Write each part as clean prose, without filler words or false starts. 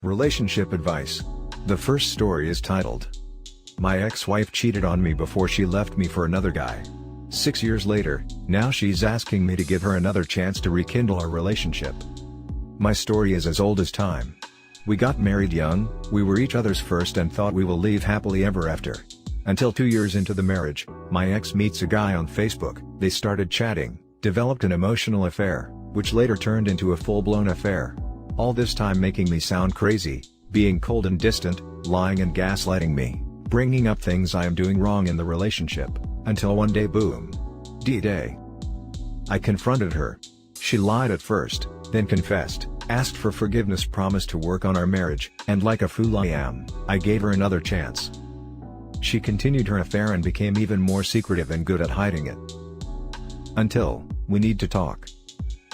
Relationship advice. The first story is titled, "My ex-wife cheated on me before she left me for another guy. 6 years later, now she's asking me to give her another chance to rekindle our relationship." My story is as old as time. We got married young, we were each other's first and thought we will live happily ever after. Until 2 years into the marriage, my ex meets a guy on Facebook, they started chatting, developed an emotional affair, which later turned into a full-blown affair. All this time making me sound crazy, being cold and distant, lying and gaslighting me, bringing up things I am doing wrong in the relationship, until one day boom. D-Day. I confronted her. She lied at first, then confessed, asked for forgiveness, promised to work on our marriage, and like a fool I am, I gave her another chance. She continued her affair and became even more secretive and good at hiding it. Until, we need to talk.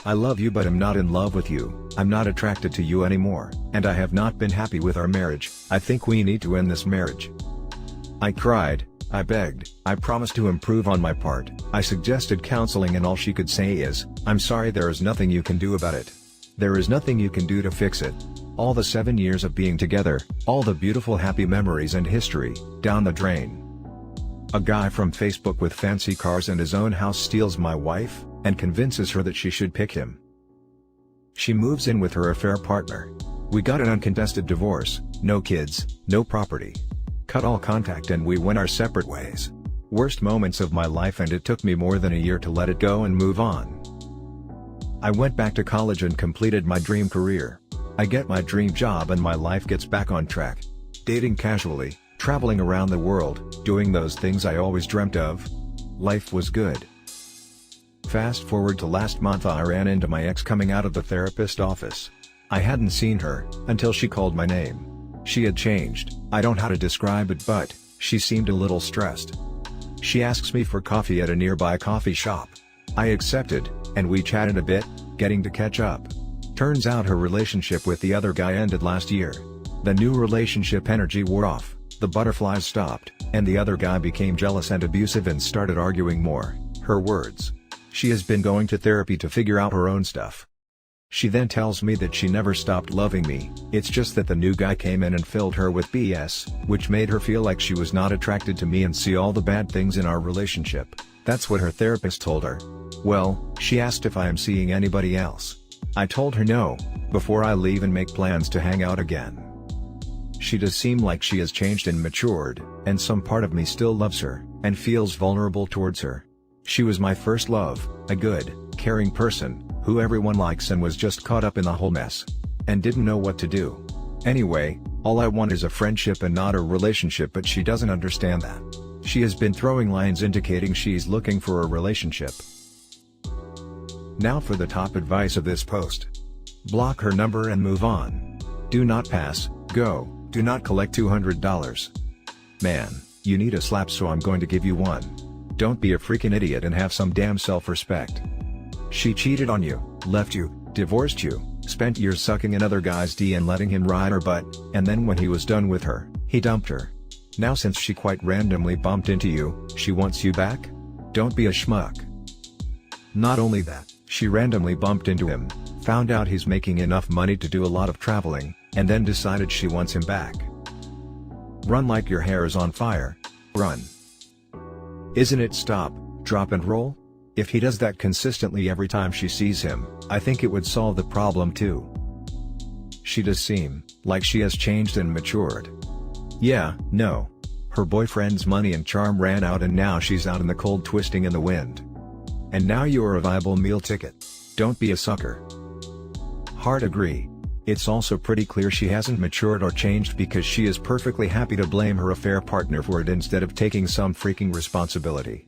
I love you but I'm not in love with you, I'm not attracted to you anymore, and I have not been happy with our marriage, I think we need to end this marriage. I cried, I begged, I promised to improve on my part, I suggested counseling and all she could say is, "I'm sorry, there is nothing you can do about it. There is nothing you can do to fix it." All the 7 years of being together, all the beautiful happy memories and history, down the drain. A guy from Facebook with fancy cars and his own house steals my wife, and convinces her that she should pick him. She moves in with her affair partner. We got an uncontested divorce, no kids, no property. Cut all contact and we went our separate ways. Worst moments of my life, and it took me more than a year to let it go and move on. I went back to college and completed my dream career. I get my dream job and my life gets back on track. Dating casually, traveling around the world, doing those things I always dreamt of. Life was good. Fast forward to last month, I ran into my ex coming out of the therapist office. I hadn't seen her, until she called my name. She had changed, I don't know how to describe it, but she seemed a little stressed. She asks me for coffee at a nearby coffee shop. I accepted, and we chatted a bit, getting to catch up. Turns out her relationship with the other guy ended last year. The new relationship energy wore off, the butterflies stopped, and the other guy became jealous and abusive and started arguing more. Her words. She has been going to therapy to figure out her own stuff. She then tells me that she never stopped loving me, it's just that the new guy came in and filled her with BS, which made her feel like she was not attracted to me and see all the bad things in our relationship. That's what her therapist told her. Well, she asked if I am seeing anybody else. I told her no, before I leave and make plans to hang out again. She does seem like she has changed and matured, and some part of me still loves her, and feels vulnerable towards her. She was my first love, a good, caring person, who everyone likes, and was just caught up in the whole mess. And didn't know what to do. Anyway, all I want is a friendship and not a relationship, but she doesn't understand that. She has been throwing lines indicating she's looking for a relationship. Now for the top advice of this post. Block her number and move on. Do not pass, go, do not collect $200. Man, you need a slap, so I'm going to give you one. Don't be a freaking idiot and have some damn self-respect. She cheated on you, left you, divorced you, spent years sucking another guy's D and letting him ride her butt, and then when he was done with her, he dumped her. Now since she quite randomly bumped into you, she wants you back? Don't be a schmuck. Not only that, she randomly bumped into him, found out he's making enough money to do a lot of traveling, and then decided she wants him back. Run like your hair is on fire. Run. Isn't it stop, drop and roll? If he does that consistently every time she sees him, I think it would solve the problem too. She does seem like she has changed and matured. Yeah, no. Her boyfriend's money and charm ran out and now she's out in the cold twisting in the wind. And now you're a viable meal ticket. Don't be a sucker. Hard agree. It's also pretty clear she hasn't matured or changed, because she is perfectly happy to blame her affair partner for it instead of taking some freaking responsibility.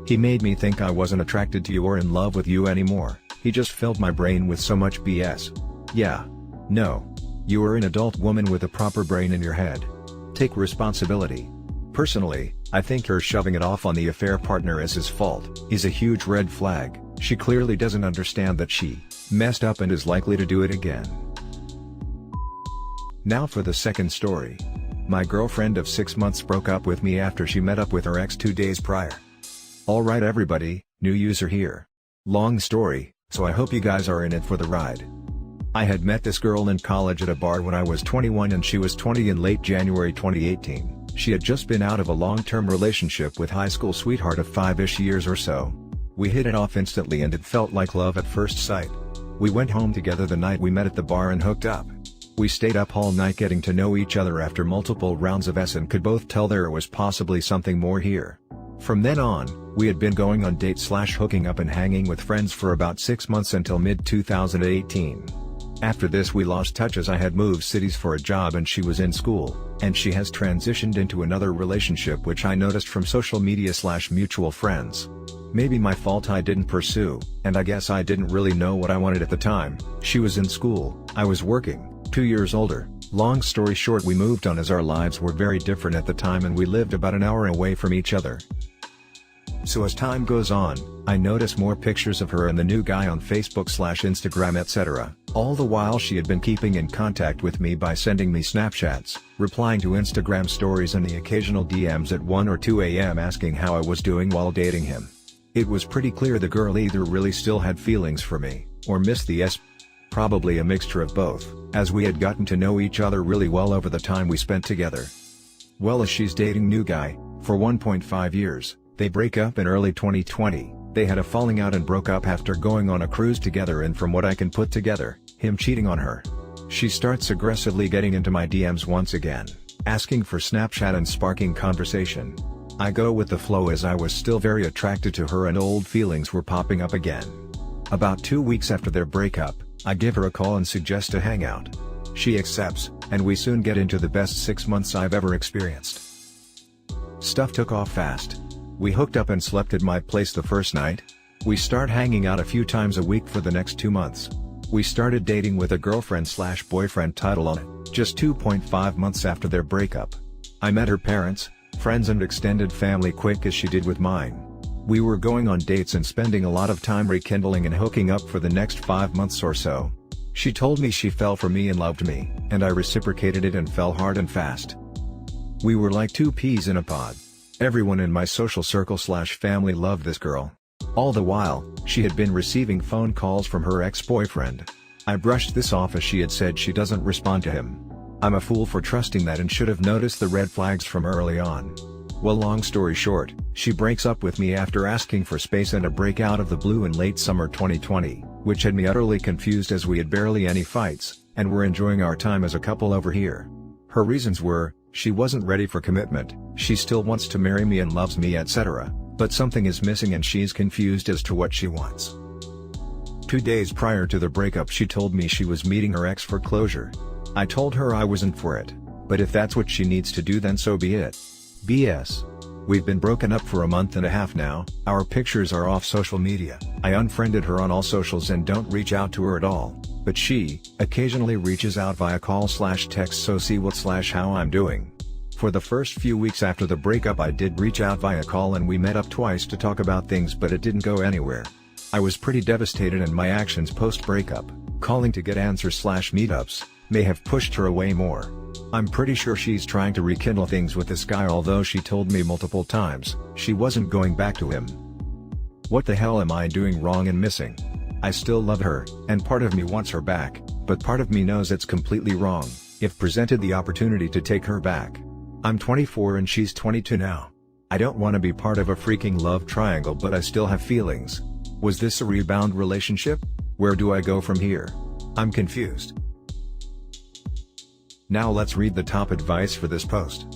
He made me think I wasn't attracted to you or in love with you anymore, he just filled my brain with so much BS. Yeah. No. You are an adult woman with a proper brain in your head. Take responsibility. Personally, I think her shoving it off on the affair partner as his fault is a huge red flag. She clearly doesn't understand that she messed up and is likely to do it again. Now for the second story. My girlfriend of 6 months broke up with me after she met up with her ex 2 days prior. Alright everybody, new user here. Long story, so I hope you guys are in it for the ride. I had met this girl in college at a bar when I was 21 and she was 20 in late January 2018. She had just been out of a long-term relationship with high school sweetheart of 5-ish years or so. We hit it off instantly and it felt like love at first sight. We went home together the night we met at the bar and hooked up. We stayed up all night getting to know each other after multiple rounds of S and could both tell there was possibly something more here. From then on, we had been going on dates/hooking up and hanging with friends for about 6 months until mid-2018. After this we lost touch as I had moved cities for a job and she was in school, and she has transitioned into another relationship which I noticed from social media/mutual friends. Maybe my fault I didn't pursue, and I guess I didn't really know what I wanted at the time. She was in school, I was working, 2 years older. Long story short, we moved on as our lives were very different at the time and we lived about an hour away from each other. So as time goes on, I notice more pictures of her and the new guy on Facebook/Instagram etc. All the while she had been keeping in contact with me by sending me Snapchats, replying to Instagram stories and the occasional DMs at 1 or 2 a.m. asking how I was doing while dating him. It was pretty clear the girl either really still had feelings for me, or missed the S. Probably a mixture of both, as we had gotten to know each other really well over the time we spent together. Well, as she's dating new guy, for 1.5 years. They break up in early 2020, they had a falling out and broke up after going on a cruise together, and from what I can put together, him cheating on her. She starts aggressively getting into my DMs once again, asking for Snapchat and sparking conversation. I go with the flow as I was still very attracted to her and old feelings were popping up again. About 2 weeks after their breakup, I give her a call and suggest a hangout. She accepts, and we soon get into the best 6 months I've ever experienced. Stuff took off fast. We hooked up and slept at my place the first night. We start hanging out a few times a week for the next 2 months. We started dating with a girlfriend/boyfriend title on it, just 2.5 months after their breakup. I met her parents, friends and extended family quick as she did with mine. We were going on dates and spending a lot of time rekindling and hooking up for the next 5 months or so. She told me she fell for me and loved me, and I reciprocated it and fell hard and fast. We were like two peas in a pod. Everyone in my social circle/family loved this girl. All the while, she had been receiving phone calls from her ex-boyfriend. I brushed this off as she had said she doesn't respond to him. I'm a fool for trusting that and should have noticed the red flags from early on. Well, long story short, she breaks up with me after asking for space and a break out of the blue in late summer 2020, which had me utterly confused as we had barely any fights, and were enjoying our time as a couple over here. Her reasons were, she wasn't ready for commitment, she still wants to marry me and loves me etc., but something is missing and she's confused as to what she wants. 2 days prior to the breakup she told me she was meeting her ex for closure. I told her I wasn't for it, but if that's what she needs to do then so be it. BS. We've been broken up for a month and a half now, our pictures are off social media, I unfriended her on all socials and don't reach out to her at all, but she occasionally reaches out via call/text so see what/how I'm doing. For the first few weeks after the breakup I did reach out via call and we met up twice to talk about things but it didn't go anywhere. I was pretty devastated and my actions post-breakup, calling to get answers/meetups, may have pushed her away more. I'm pretty sure she's trying to rekindle things with this guy although she told me multiple times she wasn't going back to him. What the hell am I doing wrong and missing? I still love her, and part of me wants her back, but part of me knows it's completely wrong, if presented the opportunity to take her back. I'm 24 and she's 22 now. I don't want to be part of a freaking love triangle but I still have feelings. Was this a rebound relationship? Where do I go from here? I'm confused. Now let's read the top advice for this post.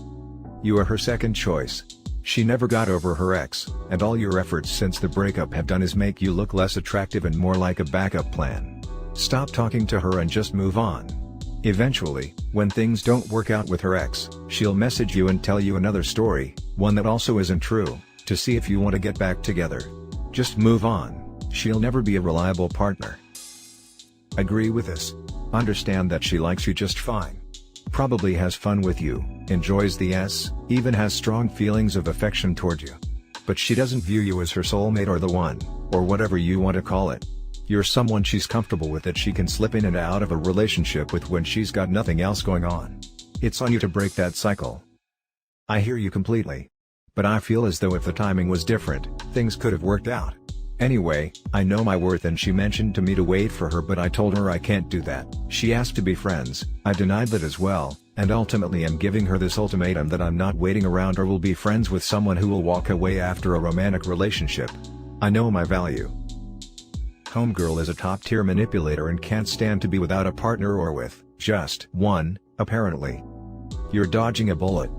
You are her second choice. She never got over her ex, and all your efforts since the breakup have done is make you look less attractive and more like a backup plan. Stop talking to her and just move on. Eventually, when things don't work out with her ex, she'll message you and tell you another story, one that also isn't true, to see if you want to get back together. Just move on, she'll never be a reliable partner. Agree with this. Understand that she likes you just fine. Probably has fun with you, enjoys the S, even has strong feelings of affection toward you. But she doesn't view you as her soulmate or the one, or whatever you want to call it. You're someone she's comfortable with that she can slip in and out of a relationship with when she's got nothing else going on. It's on you to break that cycle. I hear you completely. But I feel as though if the timing was different, things could have worked out. Anyway, I know my worth and she mentioned to me to wait for her, but I told her I can't do that. She asked to be friends, I denied that as well, and ultimately am giving her this ultimatum that I'm not waiting around or will be friends with someone who will walk away after a romantic relationship. I know my value. Homegirl is a top-tier manipulator and can't stand to be without a partner or with just one, apparently. You're dodging a bullet.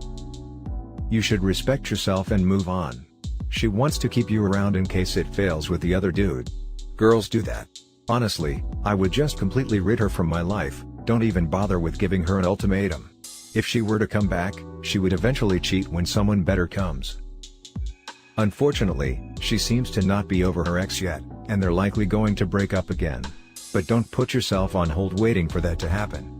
You should respect yourself and move on. She wants to keep you around in case it fails with the other dude. Girls do that. Honestly, I would just completely rid her from my life, don't even bother with giving her an ultimatum. If she were to come back, she would eventually cheat when someone better comes. Unfortunately, she seems to not be over her ex yet, and they're likely going to break up again. But don't put yourself on hold waiting for that to happen.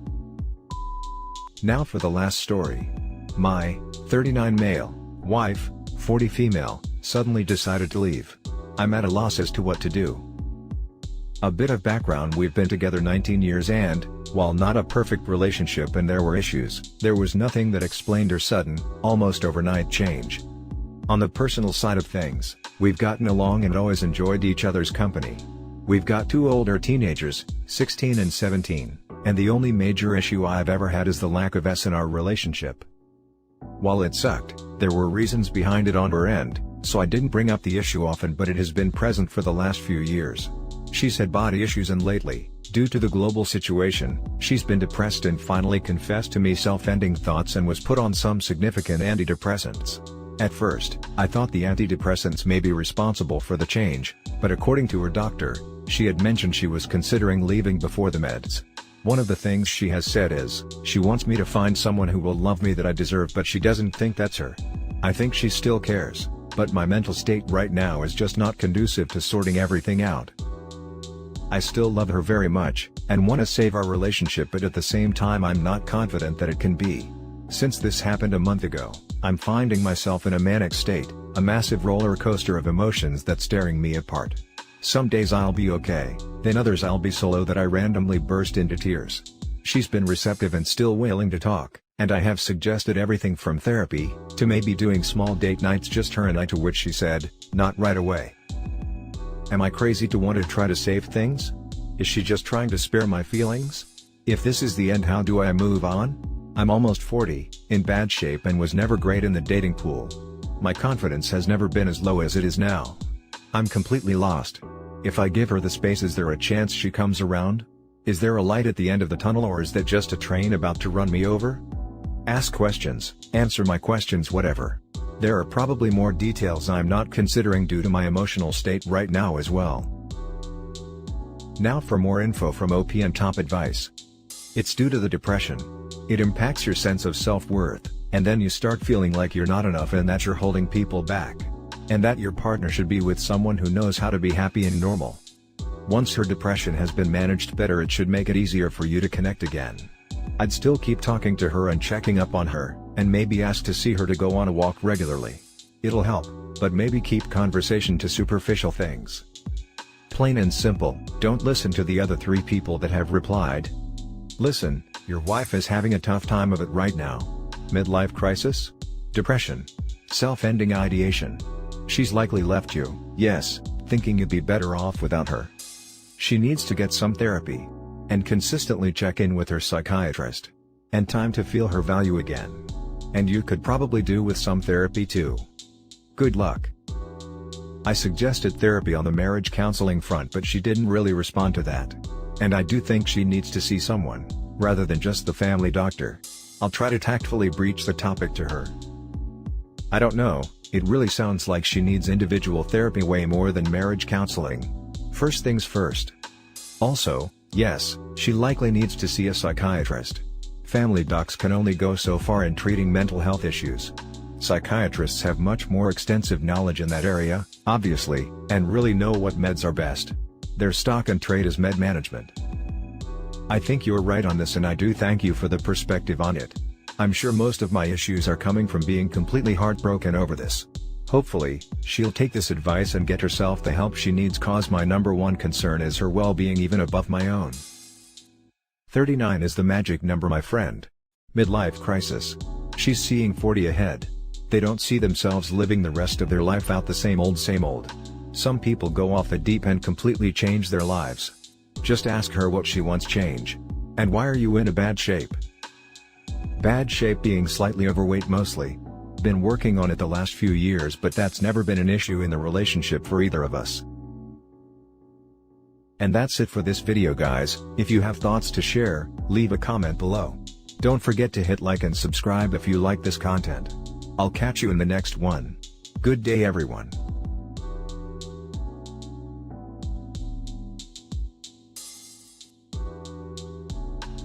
Now for the last story. My 39 male wife, 40 female, suddenly decided to leave. I'm at a loss as to what to do. A bit of background: we've been together 19 years and, while not a perfect relationship and there were issues, there was nothing that explained her sudden, almost overnight change. On the personal side of things, we've gotten along and always enjoyed each other's company. We've got 2 older teenagers, 16 and 17, and the only major issue I've ever had is the lack of S in our relationship. While it sucked, there were reasons behind it on her end, so I didn't bring up the issue often, but it has been present for the last few years. She's had body issues and lately, due to the global situation, she's been depressed and finally confessed to me self-ending thoughts and was put on some significant antidepressants. At first, I thought the antidepressants may be responsible for the change, but according to her doctor, she had mentioned she was considering leaving before the meds. One of the things she has said is, she wants me to find someone who will love me that I deserve, but she doesn't think that's her. I think she still cares, but my mental state right now is just not conducive to sorting everything out. I still love her very much, and want to save our relationship, but at the same time I'm not confident that it can be. Since this happened a month ago, I'm finding myself in a manic state, a massive roller coaster of emotions that's tearing me apart. Some days I'll be okay, then others I'll be so low that I randomly burst into tears. She's been receptive and still willing to talk, and I have suggested everything from therapy, to maybe doing small date nights just her and I, to which she said, not right away. Am I crazy to want to try to save things? Is she just trying to spare my feelings? If this is the end, how do I move on? I'm almost 40, in bad shape, and was never great in the dating pool. My confidence has never been as low as it is now. I'm completely lost. If I give her the space, is there a chance she comes around? Is there a light at the end of the tunnel, or is that just a train about to run me over? Ask questions, answer my questions, whatever. There are probably more details I'm not considering due to my emotional state right now as well. Now for more info from OP and top advice. It's due to the depression. It impacts your sense of self-worth, and then you start feeling like you're not enough and that you're holding people back. And that your partner should be with someone who knows how to be happy and normal. Once her depression has been managed better, it should make it easier for you to connect again. I'd still keep talking to her and checking up on her, and maybe ask to see her to go on a walk regularly. It'll help, but maybe keep conversation to superficial things. Plain and simple, don't listen to the other 3 people that have replied. Listen, your wife is having a tough time of it right now. Midlife crisis? Depression? Self-ending ideation? She's likely left you, yes, thinking you'd be better off without her. She needs to get some therapy. And consistently check in with her psychiatrist. And time to feel her value again. And you could probably do with some therapy too. Good luck. I suggested therapy on the marriage counseling front, but she didn't really respond to that. And I do think she needs to see someone, rather than just the family doctor. I'll try to tactfully breach the topic to her. I don't know, it really sounds like she needs individual therapy way more than marriage counseling. First things first. Also, yes, she likely needs to see a psychiatrist. Family docs can only go so far in treating mental health issues. Psychiatrists have much more extensive knowledge in that area, obviously, and really know what meds are best. Their stock and trade is med management. I think you're right on this, and I do thank you for the perspective on it. I'm sure most of my issues are coming from being completely heartbroken over this. Hopefully, she'll take this advice and get herself the help she needs, cause my number one concern is her well-being, even above my own. 39 is the magic number, my friend. Midlife crisis. She's seeing 40 ahead. They don't see themselves living the rest of their life out the same old. Some people go off the deep end, completely change their lives. Just ask her what she wants change. And why are you in a bad shape? Bad shape being slightly overweight mostly. Been working on it the last few years, but that's never been an issue in the relationship for either of us. And that's it for this video, guys. If you have thoughts to share, leave a comment below. Don't forget to hit like and subscribe if you like this content. I'll catch you in the next one. Good day, everyone.